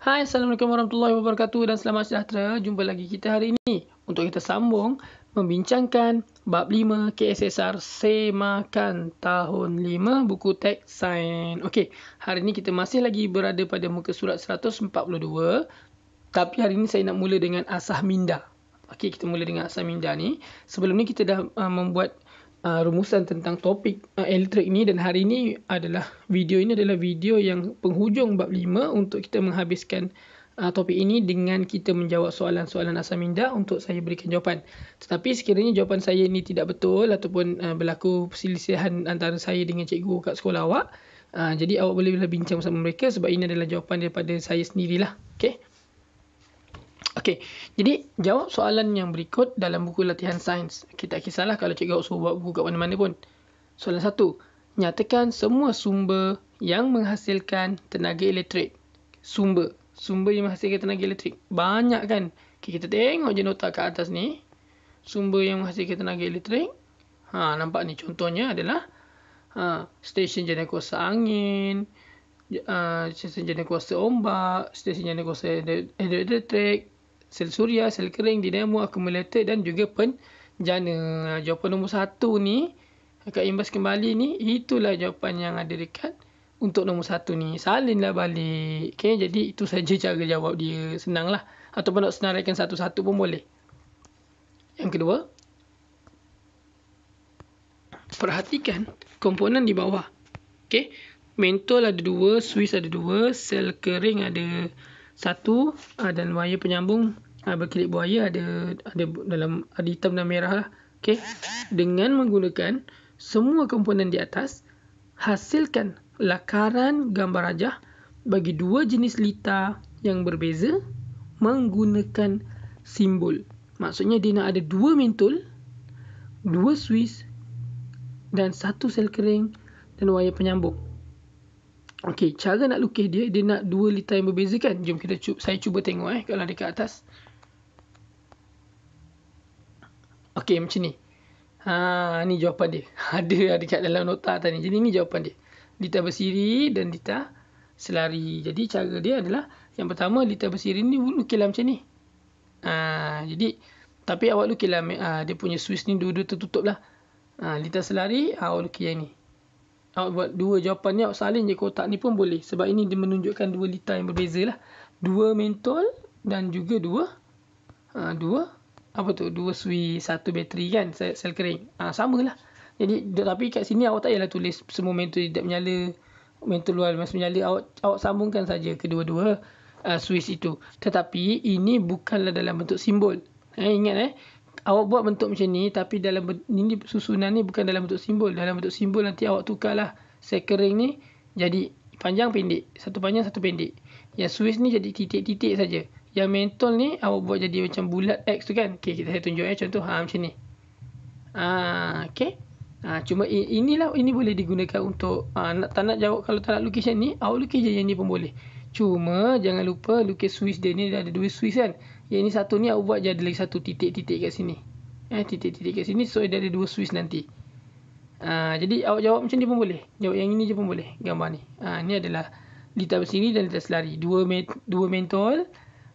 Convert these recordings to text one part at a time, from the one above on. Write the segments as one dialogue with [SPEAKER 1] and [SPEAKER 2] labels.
[SPEAKER 1] Hai, Assalamualaikum warahmatullahi wabarakatuh dan selamat sejahtera. Jumpa lagi kita hari ini untuk kita sambung membincangkan bab 5 KSSR Semakan tahun 5 buku teks sains. Okey, hari ini kita masih lagi berada pada muka surat 142. Tapi hari ini saya nak mula dengan asah minda. Okey, kita mula dengan asah minda ni. Sebelum ni kita dah membuat rumusan tentang topik elektrik ni, dan hari ini adalah video yang penghujung bab 5 untuk kita menghabiskan topik ini dengan kita menjawab soalan-soalan asal minda untuk saya berikan jawapan. Tetapi sekiranya jawapan saya ini tidak betul ataupun berlaku perselisihan antara saya dengan cikgu kat sekolah awak, jadi awak boleh bincang bersama mereka sebab ini adalah jawapan daripada saya sendirilah. Okey, jadi jawab soalan yang berikut dalam buku latihan sains. Kita tak kisahlah kalau cikgu awak suruh buat buku kat mana-mana pun. Soalan 1. Nyatakan semua sumber yang menghasilkan tenaga elektrik. Sumber yang menghasilkan tenaga elektrik. Banyak kan? Okay, kita tengok je nota kat atas ni. Sumber yang menghasilkan tenaga elektrik. Nampak ni contohnya adalah stesen jana kuasa angin, stesen jana kuasa ombak, stesen jana kuasa hidroelektrik, sel suria, sel kering, dinamo, akumulator dan juga penjana. Jawapan nombor 1 ni, akak imbas kembali ni, itulah jawapan yang ada dekat untuk nombor 1 ni. Salinlah balik. Okay, jadi itu saja cara jawab dia. Senang lah. Ataupun nak senaraikan satu-satu pun boleh. Yang kedua, perhatikan komponen di bawah. Okay, mentol ada 2, Swiss ada 2, sel kering ada 1, dan wayar penyambung berkelip buaya ada hitam dan merah lah. Okay, dengan menggunakan semua komponen di atas, hasilkan lakaran gambar rajah bagi dua jenis lita yang berbeza menggunakan simbol. Maksudnya dia nak ada 2 mentol, 2 Swiss dan 1 sel kering dan wayar penyambung. Okey, cara nak lukis dia nak 2 lita yang berbeza kan? Jom saya cuba tengok kalau dekat atas. Okey, macam ni. Ni jawapan dia. Ada dekat dalam nota tadi. Jadi ni jawapan dia. Lita bersiri dan lita selari. Jadi cara dia adalah yang pertama lita bersiri ni lukislah macam ni. Jadi tapi awak lukislah dia punya Swiss ni dua-dua tertutup lah. Lita selari awak lukis yang ni. Awak buat 2 jawapan ni, awak salin je kotak ni pun boleh. Sebab ini dia menunjukkan 2 lita yang berbeza lah. 2 mentol dan juga 2 Swiss, 1 bateri kan, sel kering. Samalah. Jadi tapi kat sini awak tak payahlah tulis semua mentol tidak menyala, mentol luar masih menyala. Awak sambungkan saja kedua-dua Swiss itu. Tetapi ini bukanlah dalam bentuk simbol. Ingat awak buat bentuk macam ni, tapi dalam ini susunan ni bukan dalam bentuk simbol. Dalam bentuk simbol nanti awak tukarlah sel kering ni jadi panjang pendek, satu panjang satu pendek. Yang Swiss ni jadi titik-titik saja. Yang mentol ni awak buat jadi macam bulat X tu kan. Okey, saya tunjuk contoh macam ni. Okey. Cuma ini boleh digunakan untuk tak nak jawab, kalau tak nak lukis yang ni, awak lukis je yang ni pun boleh. Cuma jangan lupa lukis Swiss dia ni, ada 2 Swiss kan. Yang ni satu ni awak buat je ada lagi satu titik-titik kat sini. Titik-titik kat sini, so dia ada 2 Swiss nanti. Jadi awak jawab macam ni pun boleh. Jawab yang ini je pun boleh, gambar ni. Ni adalah lita bersiri dan lita selari. 2 mentol,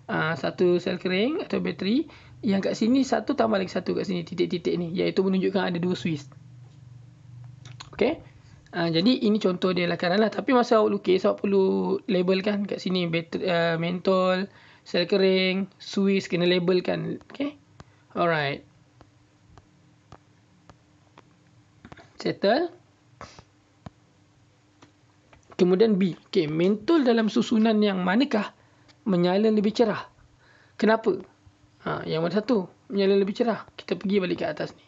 [SPEAKER 1] 1 sel kering atau bateri. Yang kat sini 1 tambah lagi 1 kat sini, titik-titik ni, iaitu menunjukkan ada 2 Swiss. Okey. Jadi ini contoh dia lakaran lah. Tapi masa awak lukis, awak perlu labelkan kat sini bateri, mentol, sel kering, Swiss, kena labelkan. Okey. Alright. Settle. Kemudian B. Okey, mentol dalam susunan yang manakah menyala lebih cerah? Kenapa? Yang mana satu menyala lebih cerah? Kita pergi balik ke atas ni.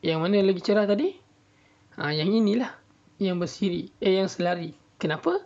[SPEAKER 1] Yang mana lagi cerah tadi? Yang inilah, yang bersiri, yang selari. Kenapa?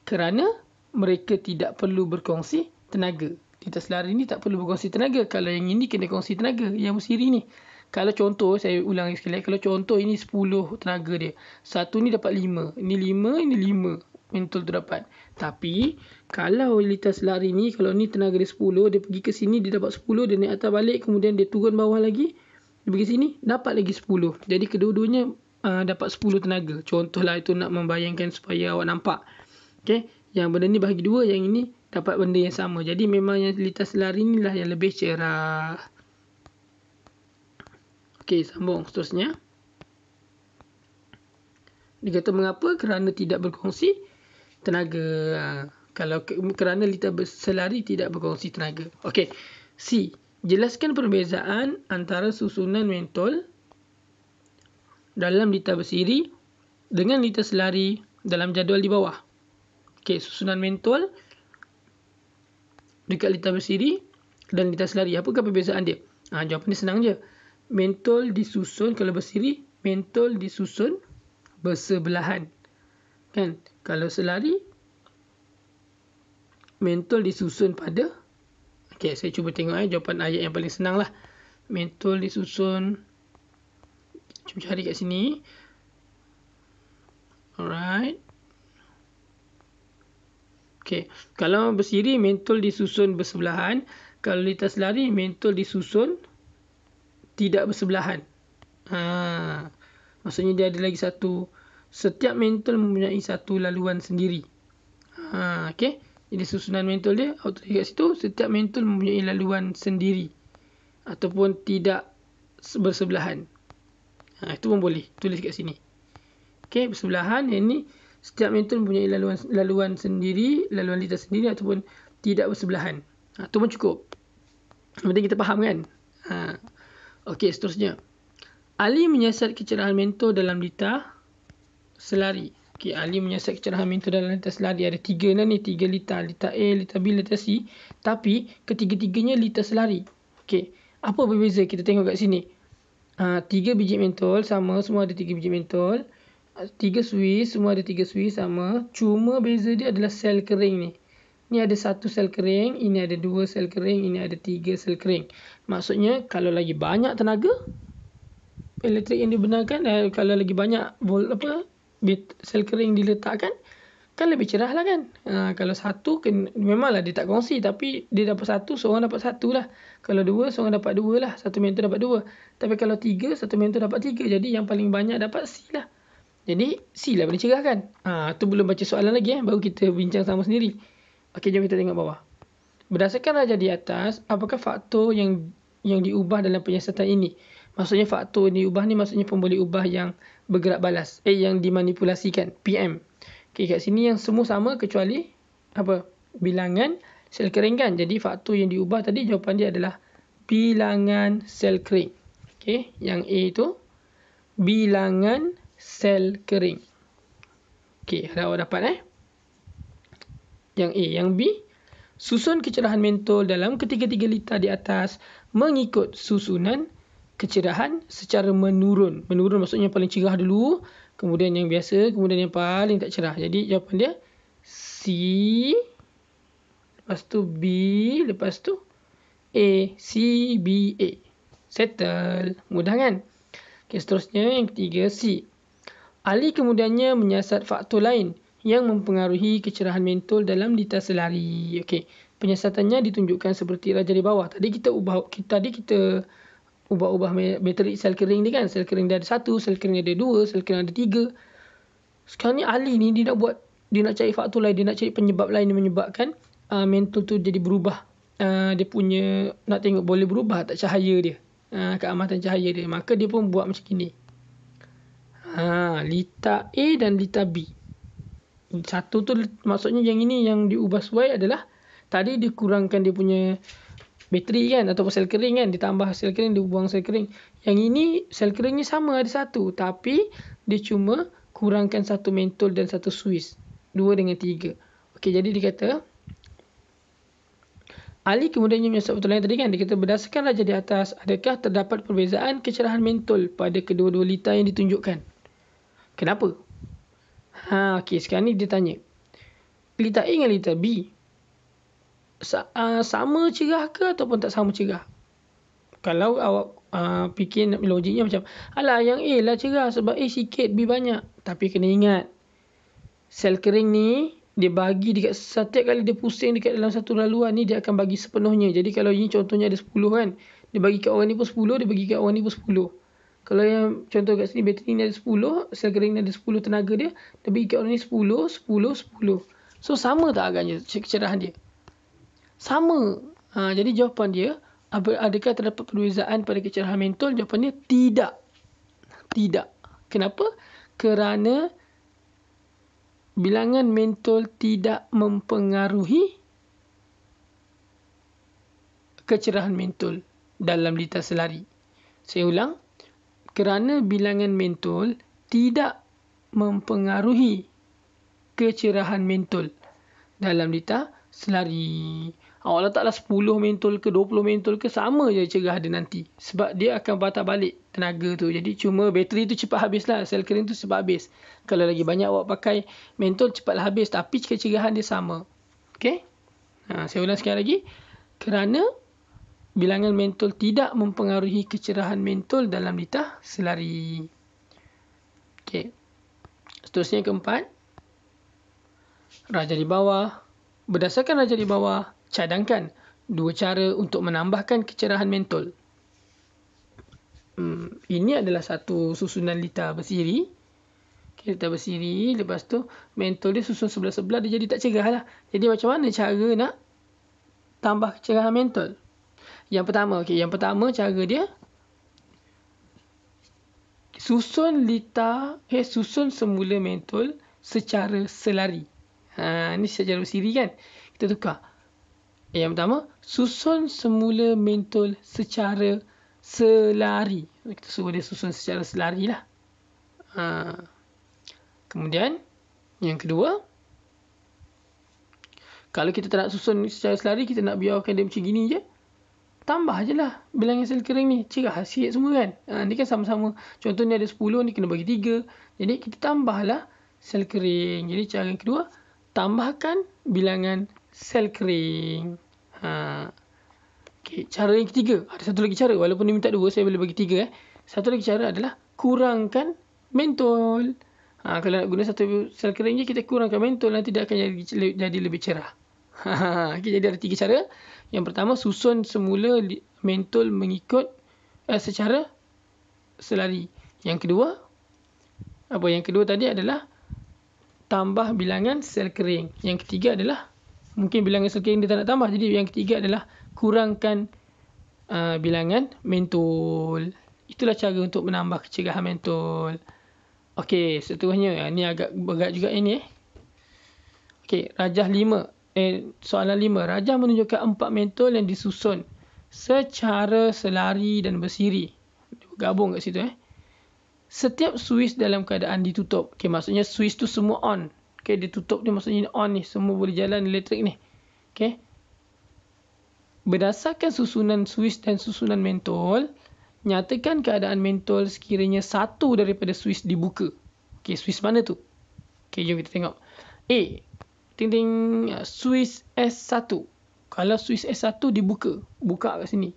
[SPEAKER 1] Kerana mereka tidak perlu berkongsi tenaga. Lita selari ni tak perlu berkongsi tenaga. Kalau yang ini kena kongsi tenaga, yang bersiri ni. Kalau contoh, saya ulang sekali, kalau contoh ini 10 tenaga dia. Satu ni dapat 5. Ini 5, ini 5. Mentol tu dapat. Tapi kalau lita selari ni, kalau ni tenaga dia 10, dia pergi ke sini, dia dapat 10, dia naik atas balik, kemudian dia turun bawah lagi, dia pergi sini, dapat lagi 10. Jadi kedua-duanya dapat 10 tenaga. Contohlah itu nak membayangkan supaya awak nampak. Okay. Yang benda ni bahagi dua, yang ini dapat benda yang sama. Jadi memang yang lita selari inilah yang lebih cerah. Okey, sambung seterusnya. Dia kata mengapa? Kerana tidak berkongsi tenaga. Kerana lita selari tidak berkongsi tenaga. Okey. C. Jelaskan perbezaan antara susunan mentol dalam lita bersiri dengan lita selari dalam jadual di bawah. Okey, susunan mentol dekat lita bersiri dan lita selari. Apakah perbezaan dia? Jawapan dia senang je. Mentol disusun, kalau bersiri, mentol disusun bersebelahan. Kan? Kalau selari, mentol disusun pada... Okey, saya cuba tengok jawapan ayat yang paling senang lah. Mentol disusun... Cuba cari kat sini. Alright. Okey, kalau bersiri, mentol disusun bersebelahan. Kalau lita selari, mentol disusun tidak bersebelahan. Maksudnya dia ada lagi satu. Setiap mentol mempunyai satu laluan sendiri. Okey. Jadi susunan mentol dia, auto kat situ, setiap mentol mempunyai laluan sendiri. Ataupun tidak bersebelahan. Itu pun boleh. Tulis kat sini. Okey, bersebelahan. Yang ni, setiap mentol mempunyai laluan sendiri, laluan lita sendiri ataupun tidak bersebelahan. Itu pun cukup. Yang penting kita faham kan? Okey, seterusnya. Ali menyiasat kecerahan mentol dalam lita selari. Okey, Ali menyiasat kecerahan mentol dalam lita selari. Ada 3 ni, 3 lita. Lita A, lita B, lita C. Tapi, ketiga-tiganya lita selari. Okey, apa berbeza? Kita tengok kat sini. 3 biji mentol sama, semua ada 3 biji mentol. 3 Swiss, semua ada 3 Swiss sama. Cuma beza dia adalah sel kering ni. Ni ada 1 sel kering, ini ada 2 sel kering, ini ada 3 sel kering. Maksudnya kalau lagi banyak tenaga elektrik yang dibenarkan, kalau lagi banyak sel kering diletakkan, kan lebih cerah lah kan. Kalau satu, memanglah dia tak kongsi, tapi dia dapat satu, seorang dapat satu lah. Kalau dua, seorang dapat dua lah. Satu mentol dapat dua. Tapi kalau tiga, satu mentol dapat tiga. Jadi yang paling banyak dapat C lah. Jadi C lah paling cerah kan. Tu belum baca soalan lagi baru kita bincang sama sendiri. Okey, jom kita tengok bawah. Berdasarkan rajah di atas, apakah faktor yang diubah dalam penyiasatan ini? Maksudnya faktor yang diubah ni maksudnya pemboleh ubah yang bergerak balas. Yang dimanipulasikan, PM. Okey, kat sini yang semua sama kecuali bilangan sel kering kan. Jadi faktor yang diubah tadi jawapan dia adalah bilangan sel kering. Okey, yang A tu bilangan sel kering. Okey, harap awak dapat Yang A, yang B, susun kecerahan mentol dalam ketiga-tiga lita di atas mengikut susunan kecerahan secara menurun. Menurun maksudnya paling cerah dulu, kemudian yang biasa, kemudian yang paling tak cerah. Jadi jawapan dia C, lepas tu B, lepas tu A. C, B, A. Settle. Mudah kan? Okay, seterusnya yang ketiga C. Ali kemudiannya menyiasat faktor lain yang mempengaruhi kecerahan mentol dalam lita selari. Okey, penyiasatannya ditunjukkan seperti raja di bawah. Tadi kita ubah metrik sel kering ni kan. Sel kering dia ada 1, sel kering ada 2, sel kering ada 3. Sekarang ni Ali ni dia nak cari faktor lain, dia nak cari penyebab lain yang menyebabkan mentol tu jadi berubah. Dia punya nak tengok boleh berubah tak cahaya dia. Keamatan cahaya dia. Maka dia pun buat macam ni. Lita A dan lita B. Satu tu maksudnya yang ini yang diubah sesuai adalah tadi dikurangkan dia punya bateri kan ataupun sel kering kan, ditambah sel kering, dibuang sel kering. Yang ini sel keringnya sama ada 1, tapi dia cuma kurangkan 1 mentol dan 1 Swiss. 2 dengan 3. Okey, jadi dia kata Ali kemudiannya menyiasat faktor lain tadi kan. Dia kata berdasarkan raja di atas, adakah terdapat perbezaan kecerahan mentol pada kedua-dua lita yang ditunjukkan? Kenapa? Okey, sekarang ni dia tanya. Lita A dengan lita B sama cerah ke ataupun tak sama cerah? Kalau awak fikir logiknya macam, alah yang A lah cerah sebab A sikit, B banyak. Tapi kena ingat, sel kering ni dia bagi dekat setiap kali dia pusing dekat dalam satu laluan ni dia akan bagi sepenuhnya. Jadi kalau ini contohnya ada 10 kan, dia bagi kat orang ni pun 10, dia bagi kat orang ni pun 10. Kalau yang contoh kat sini bateri ni ada 10, sel kering ni ada 10 tenaga dia bagi kat orang ni 10, 10, 10. So sama tak agaknya kecerahan dia? Sama. Jadi jawapan dia, adakah terdapat perbezaan pada kecerahan mentol? Jawapan dia tidak. Tidak. Kenapa? Kerana bilangan mentol tidak mempengaruhi kecerahan mentol dalam lita selari. Saya ulang. Kerana bilangan mentol tidak mempengaruhi kecerahan mentol dalam lita selari. Awak letaklah 10 mentol ke 20 mentol ke, sama je cerah dia nanti. Sebab dia akan patah balik tenaga tu. Jadi cuma bateri tu cepat habis lah. Sel kering tu cepat habis. Kalau lagi banyak awak pakai mentol, cepatlah habis. Tapi kecerahan dia sama. Okay? Saya ulang sekali lagi. Kerana bilangan mentol tidak mempengaruhi kecerahan mentol dalam lita selari. Okay. Seterusnya keempat. Raja di bawah. Berdasarkan raja di bawah, cadangkan 2 cara untuk menambahkan kecerahan mentol. Ini adalah satu susunan lita bersiri. Okay, lita bersiri. Lepas tu mentol dia susun sebelah-sebelah, dia jadi tak cerah lah. Jadi macam mana cara nak tambah kecerahan mentol? Yang pertama cara dia susun semula mentol secara selari. Ni secara bersiri kan. Kita tukar. Yang pertama, susun semula mentol secara selari. Kita suruh dia susun secara selari lah. Kemudian, yang kedua, kalau kita tak nak susun secara selari, kita nak biarkan dia macam gini je, tambah je lah bilangan sel kering ni. Cerah sikit semua kan. Ni kan sama-sama. Contoh ni ada 10, ni kena bagi 3. Jadi kita tambahlah sel kering. Jadi cara yang kedua, tambahkan bilangan sel kering. Okay, cara yang ketiga, ada satu lagi cara. Walaupun ni minta 2, saya boleh bagi 3. Satu lagi cara adalah kurangkan mentol. Kalau nak guna satu sel kering je, kita kurangkan mentol, nanti dia akan jadi lebih cerah. Okay, jadi ada 3 cara. Yang pertama, susun semula mentol mengikut secara selari. Yang kedua tadi adalah tambah bilangan sel kering. Yang ketiga adalah, mungkin bilangan sel kering dia tak nak tambah. Jadi yang ketiga adalah kurangkan bilangan mentol. Itulah cara untuk menambah kecerahan mentol. Okey, seterusnya. Ini agak berat juga ini. Okey, rajah 5. Soalan 5. Rajah menunjukkan 4 mentol yang disusun secara selari dan bersiri. Gabung kat situ. Setiap suis dalam keadaan ditutup. Okey, maksudnya suis tu semua on. Okey, ditutup ni maksudnya on ni. Semua boleh jalan elektrik ni. Okey. Berdasarkan susunan suis dan susunan mentol, nyatakan keadaan mentol sekiranya satu daripada suis dibuka. Okey, suis mana tu? Okey, jom kita tengok. A. Suis S1. Kalau suis S1 dibuka, buka kat sini.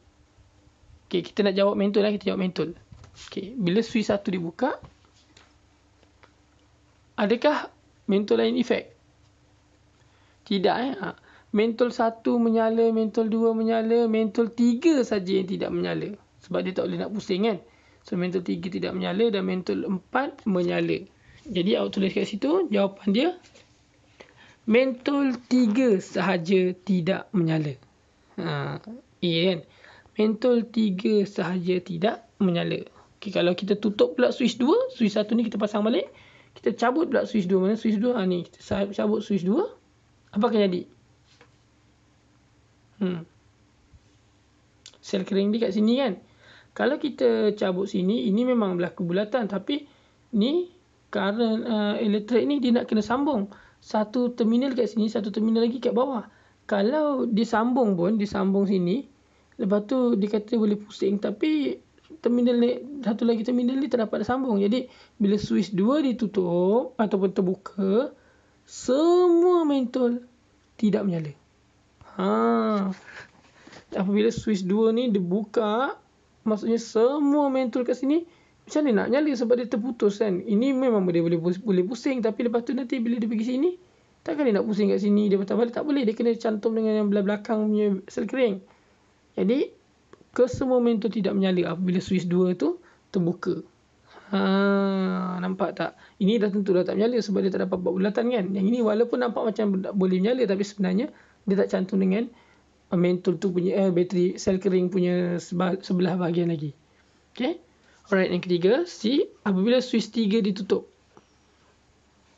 [SPEAKER 1] Okey, kita nak jawab mentol lah, kita jawab mentol. Okey, bila suis 1 dibuka, adakah mentol lain efek? Tidak. Mentol 1 menyala, mentol 2 menyala, mentol 3 saja yang tidak menyala. Sebab dia tak boleh nak pusing kan. So mentol 3 tidak menyala dan mentol 4 menyala. Jadi awak tulis kat situ, jawapan dia mentol 3 sahaja tidak menyala. Kan? Mentol 3 sahaja tidak menyala. Okay, kalau kita tutup pula switch 2, switch 1 ni kita pasang balik. Kita cabut pula switch 2. Mana switch 2? Ni, kita cabut switch 2. Apa akan jadi? Sel kering dia kat sini kan. Kalau kita cabut sini, ini memang berlaku bulatan. Tapi ni, current elektrik ni dia nak kena sambung. Satu terminal kat sini, satu terminal lagi kat bawah. Kalau disambung pun, disambung sini, lepas tu dia kata boleh pusing. Tapi terminal ni, satu lagi terminal ni tak dapat sambung. Jadi bila switch 2 ditutup ataupun terbuka, semua mentol tidak menyala. Apabila switch 2 ni dibuka, maksudnya semua mentol kat sini macam mana nak nyala sebab dia terputus kan. Ini memang dia boleh pusing, tapi lepas tu nanti bila dia pergi sini, takkan dia nak pusing kat sini, dia patah balik, tak boleh. Dia kena cantum dengan yang belakang punya sel kering. Jadi kesemua mentol tidak menyala apabila switch 2 tu terbuka. Nampak tak? Ini dah tentu dah tak menyala sebab dia tak dapat buat bulatan kan. Yang ini walaupun nampak macam boleh menyala tapi sebenarnya dia tak cantum dengan main tool tu punya bateri sel kering punya sebelah bahagian lagi. Okay. Alright, yang ketiga, C, apabila switch 3 ditutup.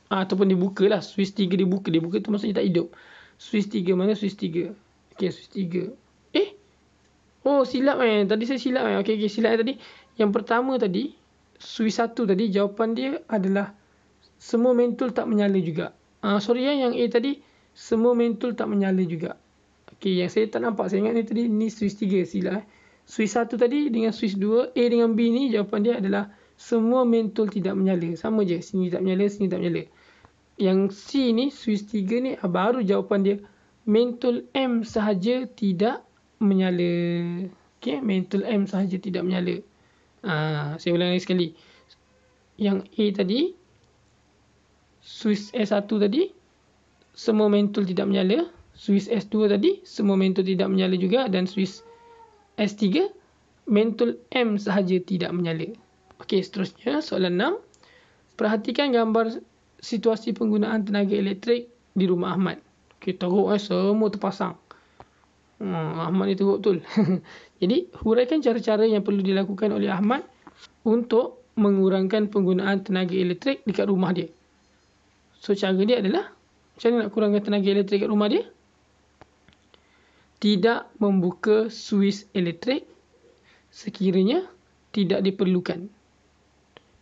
[SPEAKER 1] Ataupun dibuka lah. Switch 3 dibuka. Dibuka tu maksudnya tak hidup. Switch 3, mana switch 3? Okay, switch 3. Oh, silap tadi saya silap Okay, silap tadi. Yang pertama tadi, switch 1 tadi, jawapan dia adalah semua main tool tak menyala juga. Sorry yang A tadi, semua main tool tak menyala juga. Okay, yang saya tak nampak, saya ingat ni tadi, ni switch 3, silap Switch 1 tadi dengan switch 2, A dengan B ni, jawapan dia adalah semua main tool tidak menyala. Sama je, sini tak menyala, sini tak menyala. Yang C ni, switch 3 ni, baru jawapan dia, main tool M sahaja tidak menyala. Okay, main tool M sahaja tidak menyala. Saya ulang lagi sekali. Yang A tadi, switch S1 tadi, semua main tool tidak menyala. Switch S2 tadi, semua main tool tidak menyala juga. Dan switch S3, main tool M sahaja tidak menyala. Okey, seterusnya soalan 6. Perhatikan gambar situasi penggunaan tenaga elektrik di rumah Ahmad. Okey, teruk semua terpasang. Ahmad ni teruk betul. Jadi, huraikan cara-cara yang perlu dilakukan oleh Ahmad untuk mengurangkan penggunaan tenaga elektrik dekat rumah dia. So, cara dia adalah, macam mana nak kurangkan tenaga elektrik kat rumah dia? Tidak membuka switch elektrik sekiranya tidak diperlukan.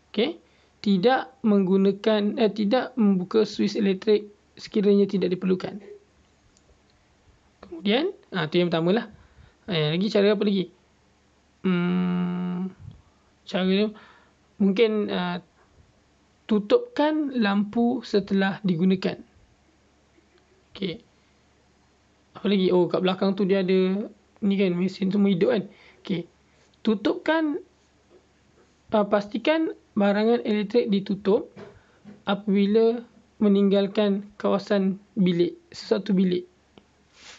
[SPEAKER 1] Okey, tidak membuka switch elektrik sekiranya tidak diperlukan. Kemudian, tu yang pertama lah. Lagi cara apa lagi? Cara dia mungkin tutupkan lampu setelah digunakan. Okey. Apa lagi? Kat belakang tu dia ada ni kan, mesin semua hidup kan. Okey. Tutupkan, pastikan barangan elektrik ditutup apabila meninggalkan kawasan bilik, sesuatu bilik.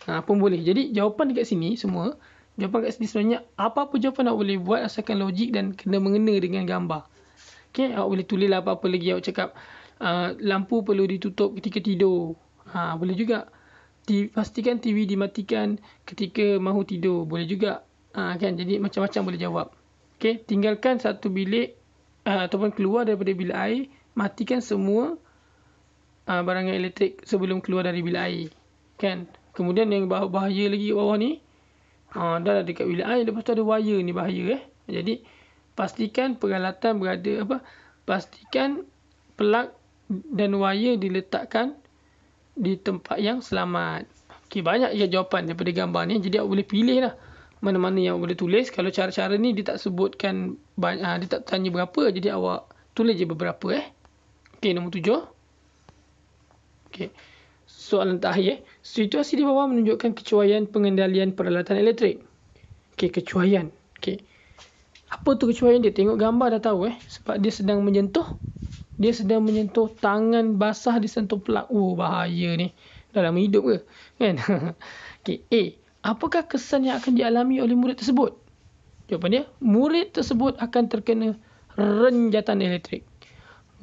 [SPEAKER 1] Pun boleh. Jadi jawapan dekat sini semua, jawapan kat sini sebenarnya apa-apa jawapan awak boleh buat asalkan logik dan kena mengena dengan gambar. Okey, awak boleh tulis lah apa-apa lagi. Awak cakap lampu perlu ditutup ketika tidur. Boleh juga. Pastikan TV dimatikan ketika mahu tidur. Boleh juga. Kan? Jadi macam-macam boleh jawab. Okey, tinggalkan satu bilik ataupun keluar daripada bilik air. Matikan semua barangan elektrik sebelum keluar dari bilik air. Kan? Kemudian yang bahaya lagi bawah ni, dah dekat bilik air, lepas tu ada wire ni, bahaya Jadi pastikan peralatan pastikan plug dan wire diletakkan di tempat yang selamat. Okey, banyak je jawapan daripada gambar ni. Jadi awak boleh pilih lah mana-mana yang awak boleh tulis. Kalau cara-cara ni dia tak sebutkan banyak, dia tak tanya berapa, jadi awak tulis je beberapa Okey, nombor 7. Okey. Soalan terakhir. Situasi di bawah menunjukkan kecuaian pengendalian peralatan elektrik. Okey, kecuaian. Okey. Apa tu kecuaian dia? Tengok gambar dah tahu sebab dia sedang menyentuh. Dia sedang menyentuh tangan basah disentuh plug. Bahaya ni. Dah lama hidup ke? Kan? Okey, A. Apakah kesan yang akan dialami oleh murid tersebut? Jawapan dia, murid tersebut akan terkena renjatan elektrik.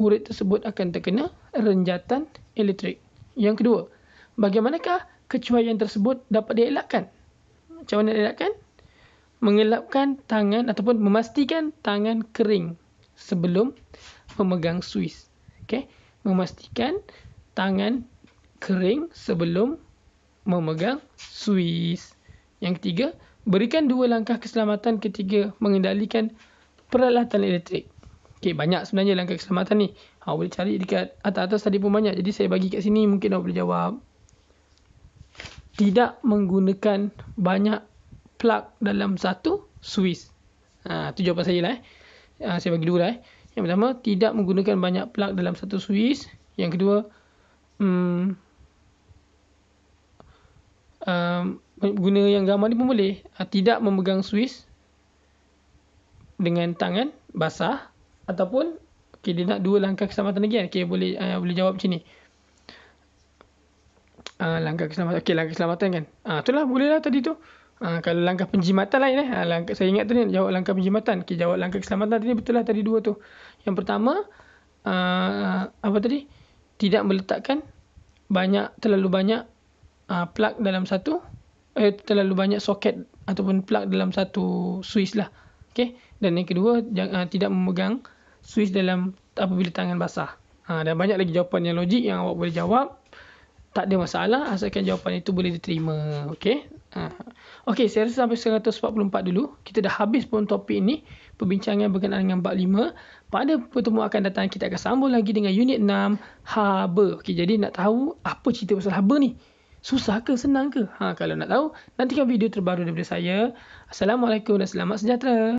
[SPEAKER 1] Murid tersebut akan terkena renjatan elektrik. Yang kedua, bagaimanakah kecuaian tersebut dapat dielakkan? Macam mana dielakkan? Mengelapkan tangan ataupun memastikan tangan kering sebelum memegang switch. Okey, memastikan tangan kering sebelum memegang switch. Yang ketiga, berikan 2 langkah keselamatan ketika mengendalikan peralatan elektrik. Okey, banyak sebenarnya langkah keselamatan ni. Awak boleh cari dekat atas-atas tadi pun banyak. Jadi saya bagi kat sini, mungkin awak boleh jawab. Tidak menggunakan banyak plug dalam satu switch. Tu jawapan saya lah. Saya bagi dulu lah. Yang pertama, tidak menggunakan banyak plug dalam satu switch. Yang kedua, guna yang gambar ni pun boleh. Tidak memegang switch dengan tangan basah. Ataupun dia nak 2 langkah keselamatan lagi kan. Boleh jawab macam ni. Langkah keselamatan. Langkah keselamatan kan. Itulah boleh lah tadi tu. Kalau langkah penjimatan lain saya ingat tu ni jawab langkah penjimatan. Jawab langkah keselamatan tadi betul lah tadi 2 tu. Yang pertama, apa tadi? Tidak meletakkan terlalu banyak plug dalam terlalu banyak soket ataupun plug dalam satu switch lah. Okey. Dan yang kedua, tidak memegang switch apabila tangan basah. Dan banyak lagi jawapan yang logik yang awak boleh jawab. Tak ada masalah asalkan jawapan itu boleh diterima. Okey. Okey, saya rasa sampai 144 dulu. Kita dah habis pun topik ini. Perbincangan berkenaan dengan bab 5. Pada pertemuan akan datang kita akan sambung lagi dengan unit 6 haba. Okey, jadi nak tahu apa cerita pasal haba ni? Susah ke senang ke? Kalau nak tahu, nantikan video terbaru daripada saya. Assalamualaikum dan selamat sejahtera.